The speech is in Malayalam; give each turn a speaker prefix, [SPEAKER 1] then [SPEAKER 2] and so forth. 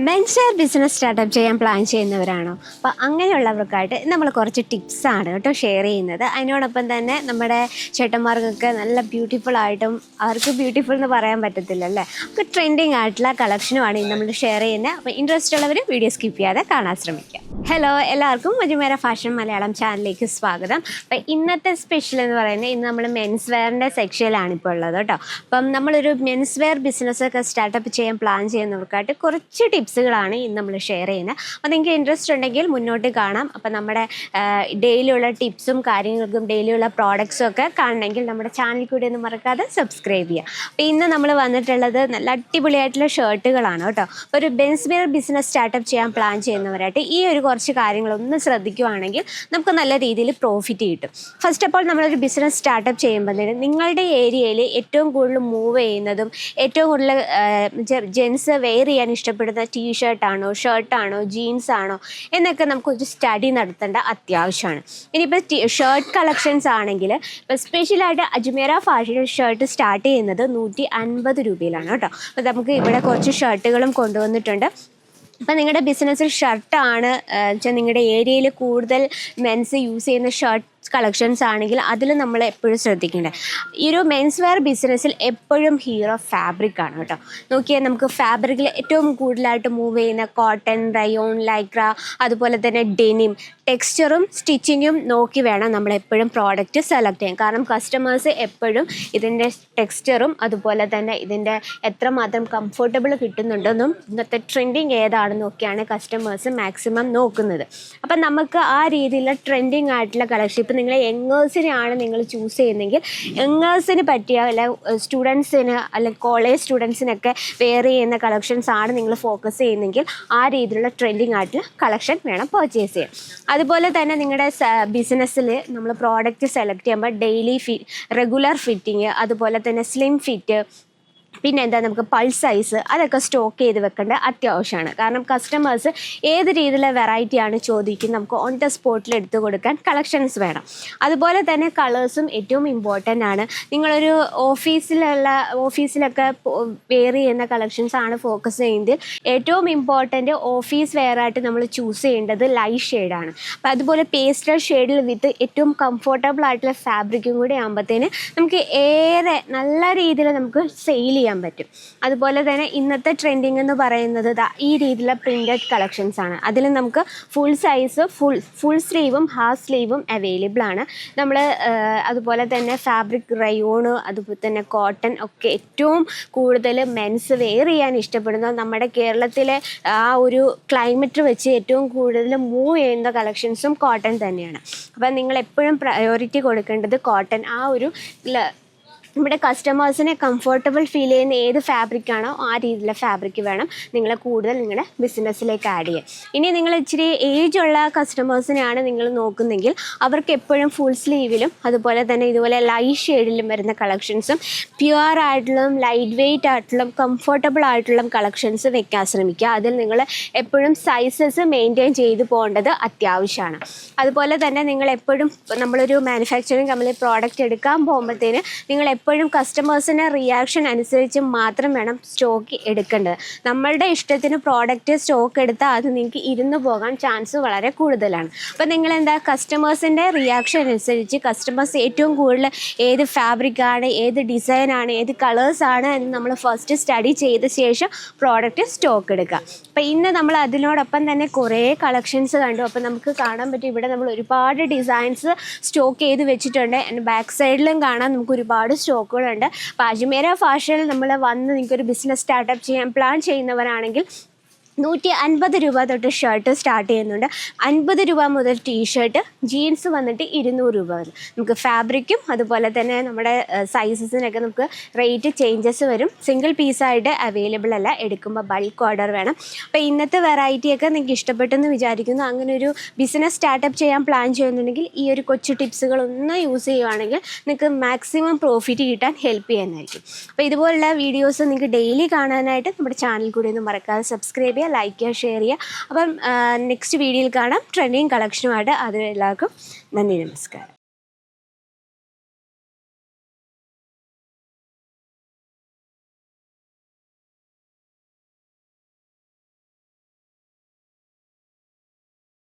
[SPEAKER 1] മെൻസ് ബിസിനസ് സ്റ്റാർട്ടപ്പ് ചെയ്യാൻ പ്ലാൻ ചെയ്യുന്നവരാണോ? അപ്പോൾ അങ്ങനെയുള്ളവർക്കായിട്ട് നമ്മൾ കുറച്ച് ടിപ്സാണ് കേട്ടോ ഷെയർ ചെയ്യുന്നത്. അതിനോടൊപ്പം തന്നെ നമ്മുടെ ചേട്ടന്മാർക്കൊക്കെ നല്ല ബ്യൂട്ടിഫുൾ ആയിട്ടും അവർക്ക് ബ്യൂട്ടിഫുൾ എന്ന് പറയാൻ പറ്റത്തില്ലല്ലേ, അപ്പോൾ ട്രെൻഡിങ് ആയിട്ടുള്ള കളക്ഷനുമാണ് ഇന്ന് നമ്മൾ ഷെയർ ചെയ്യുന്നത്. അപ്പോൾ ഇൻട്രസ്റ്റ് ഉള്ളവർ വീഡിയോ സ്കിപ്പ് ചെയ്യാതെ കാണാൻ ശ്രമിക്കുക. ഹലോ, എല്ലാവർക്കും മജുമേര ഫാഷൻ മലയാളം ചാനലിലേക്ക് സ്വാഗതം. അപ്പോൾ ഇന്നത്തെ സ്പെഷ്യൽ എന്ന് പറയുന്നത് ഇന്ന് നമ്മൾ മെൻസ് വെയറിൻ്റെ സെക്ഷനിലാണ് ഇപ്പോൾ ഉള്ളത് കേട്ടോ. അപ്പം നമ്മളൊരു മെൻസ് വെയർ ബിസിനസ്സൊക്കെ സ്റ്റാർട്ടപ്പ് ചെയ്യാൻ പ്ലാൻ ചെയ്യുന്നവർക്കായിട്ട് കുറച്ച് ടിപ്സുകളാണ് ഇന്ന് നമ്മൾ ഷെയർ ചെയ്യുന്നത്. അപ്പോൾ നിങ്ങൾക്ക് ഇൻട്രസ്റ്റ് ഉണ്ടെങ്കിൽ മുന്നോട്ട് കാണാം. അപ്പോൾ നമ്മുടെ ഡെയിലിയുള്ള ടിപ്സും കാര്യങ്ങൾക്കും ഡെയിലിയുള്ള പ്രോഡക്ട്സും ഒക്കെ കാണണമെങ്കിൽ നമ്മുടെ ചാനൽ കൂടി ഒന്ന് മറക്കാതെ സബ്സ്ക്രൈബ് ചെയ്യുക. അപ്പോൾ ഇന്ന് നമ്മൾ വന്നിട്ടുള്ളത് നല്ല അടിപൊളിയായിട്ടുള്ള ഷർട്ടുകളാണ് കേട്ടോ. അപ്പോൾ ഒരു മെൻസ് വെയർ ബിസിനസ് സ്റ്റാർട്ടപ്പ് ചെയ്യാൻ പ്ലാൻ ചെയ്യുന്നവരായിട്ട് ഈ ഒരു കുറച്ച് കാര്യങ്ങളൊന്ന് ശ്രദ്ധിക്കുകയാണെങ്കിൽ നമുക്ക് നല്ല രീതിയിൽ പ്രോഫിറ്റ് കിട്ടും. ഫസ്റ്റ് ഓഫ് ഓൾ നമ്മളൊരു ബിസിനസ് സ്റ്റാർട്ടപ്പ് ചെയ്യുമ്പോഴത്തേനും നിങ്ങളുടെ ഏരിയയിൽ ഏറ്റവും കൂടുതൽ മൂവ് ചെയ്യുന്നതും ഏറ്റവും കൂടുതൽ ജെൻസ് വെയർ ചെയ്യാൻ ഇഷ്ടപ്പെടുന്ന ടീഷർട്ടാണോ, ഷർട്ടാണോ, ജീൻസ് ആണോ എന്നൊക്കെ നമുക്കൊരു സ്റ്റഡി നടത്തേണ്ട അത്യാവശ്യമാണ്. ഇനിയിപ്പോൾ ഷർട്ട് കളക്ഷൻസ് ആണെങ്കിൽ ഇപ്പോൾ സ്പെഷ്യലായിട്ട് അജ്മേര ഫാഷൻ ഷർട്ട് സ്റ്റാർട്ട് ചെയ്യുന്നത് 150 രൂപയിലാണ് കേട്ടോ. അപ്പോൾ നമുക്ക് ഇവിടെ കുറച്ച് ഷർട്ടുകളും കൊണ്ടുവന്നിട്ടുണ്ട്. അപ്പം നിങ്ങളുടെ ബിസിനസ്സിൽ ഷർട്ടാണ് വെച്ചാൽ നിങ്ങളുടെ ഏരിയയിൽ കൂടുതൽ മെൻസ് യൂസ് ചെയ്യുന്ന ഷർട്ട് കളക്ഷൻസ് ആണെങ്കിൽ അതിൽ നമ്മൾ എപ്പോഴും ശ്രദ്ധിക്കേണ്ടത് ഈ ഒരു മെൻസ് വെയർ ബിസിനസ്സിൽ എപ്പോഴും ഹീറോ ഫാബ്രിക് ആണ് കേട്ടോ. നോക്കിയാൽ നമുക്ക് ഫാബ്രിക്കിൽ ഏറ്റവും കൂടുതലായിട്ട് മൂവ് ചെയ്യുന്ന കോട്ടൺ, റയോൺ, ലൈക്ര, അതുപോലെ തന്നെ ഡെനിം, ടെക്സ്ചറും സ്റ്റിച്ചിങ്ങും നോക്കി വേണം നമ്മൾ എപ്പോഴും പ്രോഡക്റ്റ് സെലക്ട് ചെയ്യാൻ. കാരണം കസ്റ്റമേഴ്സ് എപ്പോഴും ഇതിൻ്റെ ടെക്സ്ചറും അതുപോലെ തന്നെ ഇതിൻ്റെ എത്രമാത്രം കംഫർട്ടബിൾ കിട്ടുന്നുണ്ടെന്നും ഇന്നത്തെ ട്രെൻഡിങ് ഏതാണെന്ന് നോക്കിയാണ് കസ്റ്റമേഴ്സ് മാക്സിമം നോക്കുന്നത്. അപ്പം നമുക്ക് ആ രീതിയിലുള്ള ട്രെൻഡിങ് ആയിട്ടുള്ള കളക്ഷൻ, ഇപ്പം നിങ്ങൾ യങ്ങേഴ്സിനെയാണ് നിങ്ങൾ ചൂസ് ചെയ്യുന്നതെങ്കിൽ യങ്ങേഴ്സിന് പറ്റിയ അല്ല സ്റ്റുഡൻസിന് അല്ലെങ്കിൽ കോളേജ് സ്റ്റുഡൻസിനൊക്കെ വെയർ ചെയ്യുന്ന കളക്ഷൻസ് ആണ് നിങ്ങൾ ഫോക്കസ് ചെയ്യുന്നതെങ്കിൽ ആ രീതിയിലുള്ള ട്രെൻഡിങ് ആയിട്ടുള്ള കളക്ഷൻ വേണം പർച്ചേസ് ചെയ്യാൻ. അതുപോലെ തന്നെ നിങ്ങളുടെ ബിസിനസ്സിൽ നമ്മൾ പ്രോഡക്റ്റ് സെലക്ട് ചെയ്യുമ്പോൾ ഡെയിലി റെഗുലർ ഫിറ്റിങ്, അതുപോലെ തന്നെ സ്ലിം ഫിറ്റ്, പിന്നെ എന്താ നമുക്ക് പൾസ് സൈസ് അതൊക്കെ സ്റ്റോക്ക് ചെയ്ത് വെക്കേണ്ടത് അത്യാവശ്യമാണ്. കാരണം കസ്റ്റമേഴ്സ് ഏത് രീതിയിലുള്ള വെറൈറ്റിയാണ് ചോദിക്കുന്നത് നമുക്ക് ഓൺ ദ സ്പോട്ടിൽ എടുത്തു കൊടുക്കാൻ കളക്ഷൻസ് വേണം. അതുപോലെ തന്നെ കളേഴ്സും ഏറ്റവും ഇമ്പോർട്ടൻ്റ് ആണ്. നിങ്ങളൊരു ഓഫീസിലൊക്കെ വെയർ ചെയ്യുന്ന കളക്ഷൻസ് ആണ് ഫോക്കസ് ചെയ്യുന്നത്. ഏറ്റവും ഇമ്പോർട്ടൻ്റ് ഓഫീസ് വെയറായിട്ട് നമ്മൾ ചൂസ് ചെയ്യേണ്ടത് ലൈറ്റ് ഷെയ്ഡാണ്. അപ്പം അതുപോലെ പേസ്റ്റൽ ഷെയ്ഡിൽ വിത്ത് ഏറ്റവും കംഫർട്ടബിൾ ആയിട്ടുള്ള ഫാബ്രിക്കും കൂടി ആകുമ്പോഴത്തേന് നമുക്ക് ഏറെ നല്ല രീതിയിൽ നമുക്ക് സെയിൽ ചെയ്യാൻ പറ്റും. അതുപോലെ തന്നെ ഇന്നത്തെ ട്രെൻഡിങ് എന്ന് പറയുന്നത് ഈ രീതിയിലുള്ള പ്രിന്റഡ് കളക്ഷൻസ് ആണ്. അതിൽ നമുക്ക് ഫുൾ സൈസ്, ഫുൾ സ്ലീവും ഹാഫ് സ്ലീവും അവൈലബിൾ ആണ്. നമ്മൾ അതുപോലെ തന്നെ ഫാബ്രിക് റയോണ്, അതുപോലെ തന്നെ കോട്ടൺ ഒക്കെ ഏറ്റവും കൂടുതൽ മെൻസ് വെയർ ചെയ്യാൻ ഇഷ്ടപ്പെടുന്ന നമ്മുടെ കേരളത്തിലെ ആ ഒരു ക്ലൈമറ്റ് വെച്ച് ഏറ്റവും കൂടുതൽ മൂവ് ചെയ്യുന്ന കളക്ഷൻസും കോട്ടൺ തന്നെയാണ്. അപ്പം നിങ്ങൾ എപ്പോഴും പ്രയോറിറ്റി കൊടുക്കേണ്ടത് കോട്ടൺ. ആ ഒരു നമ്മുടെ കസ്റ്റമേഴ്സിനെ കംഫർട്ടബിൾ ഫീൽ ചെയ്യുന്ന ഏത് ഫാബ്രിക്കാണോ ആ രീതിയിലുള്ള ഫാബ്രിക് വേണം നിങ്ങൾ കൂടുതൽ നിങ്ങളുടെ ബിസിനസ്സിലേക്ക് ആഡ് ചെയ്യാൻ. ഇനി നിങ്ങൾ ഇച്ചിരി ഏജുള്ള കസ്റ്റമേഴ്സിനെയാണ് നിങ്ങൾ നോക്കുന്നെങ്കിൽ അവർക്ക് എപ്പോഴും ഫുൾ സ്ലീവിലും അതുപോലെ തന്നെ ഇതുപോലെ ലൈറ്റ് ഷെയ്ഡിലും വരുന്ന കളക്ഷൻസും പ്യുവർ ആയിട്ടുള്ളതും ലൈറ്റ് വെയ്റ്റ് ആയിട്ടുള്ള കംഫർട്ടബിൾ ആയിട്ടുള്ള കളക്ഷൻസ് വെക്കാൻ ശ്രമിക്കുക. അതിൽ നിങ്ങൾ എപ്പോഴും സൈസസ് മെയിൻറ്റെയിൻ ചെയ്ത് പോകേണ്ടത് അത്യാവശ്യമാണ്. അതുപോലെ തന്നെ നിങ്ങൾ എപ്പോഴും നമ്മളൊരു മാനുഫാക്ചറിങ് കമ്പനി പ്രോഡക്റ്റ് എടുക്കാൻ പോകുമ്പോഴത്തേന് നിങ്ങൾ എപ്പോഴും കസ്റ്റമേഴ്സിൻ്റെ റിയാക്ഷൻ അനുസരിച്ച് മാത്രം വേണം സ്റ്റോക്ക് എടുക്കേണ്ടത്. നമ്മളുടെ ഇഷ്ടത്തിന് പ്രോഡക്റ്റ് സ്റ്റോക്ക് എടുത്താൽ അത് നിങ്ങൾക്ക് ഇരുന്ന് പോകാൻ ചാൻസ് വളരെ കൂടുതലാണ്. അപ്പോൾ നിങ്ങളെന്താ കസ്റ്റമേഴ്സിൻ്റെ റിയാക്ഷൻ അനുസരിച്ച് കസ്റ്റമേഴ്സ് ഏറ്റവും കൂടുതൽ ഏത് ഫാബ്രിക്കാണ്, ഏത് ഡിസൈനാണ്, ഏത് കളേഴ്സാണ് എന്ന് നമ്മൾ ഫസ്റ്റ് സ്റ്റഡി ചെയ്ത ശേഷം പ്രോഡക്റ്റ് സ്റ്റോക്ക് എടുക്കുക. അപ്പോൾ ഇന്ന് നമ്മൾ അതിനോടൊപ്പം തന്നെ കുറേ കളക്ഷൻസ് കണ്ടു. അപ്പോൾ നമുക്ക് കാണാൻ പറ്റും ഇവിടെ നമ്മൾ ഒരുപാട് ഡിസൈൻസ് സ്റ്റോക്ക് ചെയ്ത് വെച്ചിട്ടുണ്ട്. ബാക്ക് സൈഡിലും കാണാൻ നമുക്ക് ഒരുപാട് സ്റ്റോക്കുകളുണ്ട്. അപ്പോൾ അജ്മേര ഫാഷനിൽ നമ്മൾ വന്ന് നിങ്ങൾക്കൊരു ബിസിനസ് സ്റ്റാർട്ടപ്പ് ചെയ്യാൻ പ്ലാൻ ചെയ്യുന്നവരാണെങ്കിൽ 150 രൂപ തൊട്ട് ഷർട്ട് സ്റ്റാർട്ട് ചെയ്യുന്നുണ്ട്. 50 രൂപ മുതൽ ടീഷർട്ട്, ജീൻസ് വന്നിട്ട് 200 രൂപ വരും. നമുക്ക് ഫാബ്രിക്കും അതുപോലെ തന്നെ നമ്മുടെ സൈസസിനൊക്കെ നമുക്ക് റേറ്റ് ചേഞ്ചസ് വരും. സിംഗിൾ പീസായിട്ട് അവൈലബിൾ അല്ല, എടുക്കുമ്പോൾ ബൾക്ക് ഓർഡർ വേണം. അപ്പോൾ ഇന്നത്തെ വെറൈറ്റിയൊക്കെ നിങ്ങൾക്ക് ഇഷ്ടപ്പെട്ടെന്ന് വിചാരിക്കുന്നു. അങ്ങനെ ഒരു ബിസിനസ് സ്റ്റാർട്ടപ്പ് ചെയ്യാൻ പ്ലാൻ ചെയ്യുന്നുണ്ടെങ്കിൽ ഈ ഒരു കൊച്ചു ടിപ്സുകളൊന്ന് യൂസ് ചെയ്യുകയാണെങ്കിൽ നിങ്ങൾക്ക് മാക്സിമം പ്രോഫിറ്റ് കിട്ടാൻ ഹെൽപ്പ് ചെയ്യാനായിരിക്കും. അപ്പോൾ ഇതുപോലുള്ള വീഡിയോസ് നിങ്ങൾക്ക് ഡെയിലി കാണാനായിട്ട് നമ്മുടെ ചാനൽ കൂടി ഒന്ന് മറക്കാതെ സബ്സ്ക്രൈബ് ചെയ്യുക, ലൈക്ക് ചെയ്യുക, ഷെയർ ചെയ്യുക. അപ്പം നെക്സ്റ്റ് വീഡിയോയിൽ കാണാം ട്രെൻഡിങ് കളക്ഷനുമായിട്ട്. അതിലെല്ലാവർക്കും നന്ദി, നമസ്കാരം.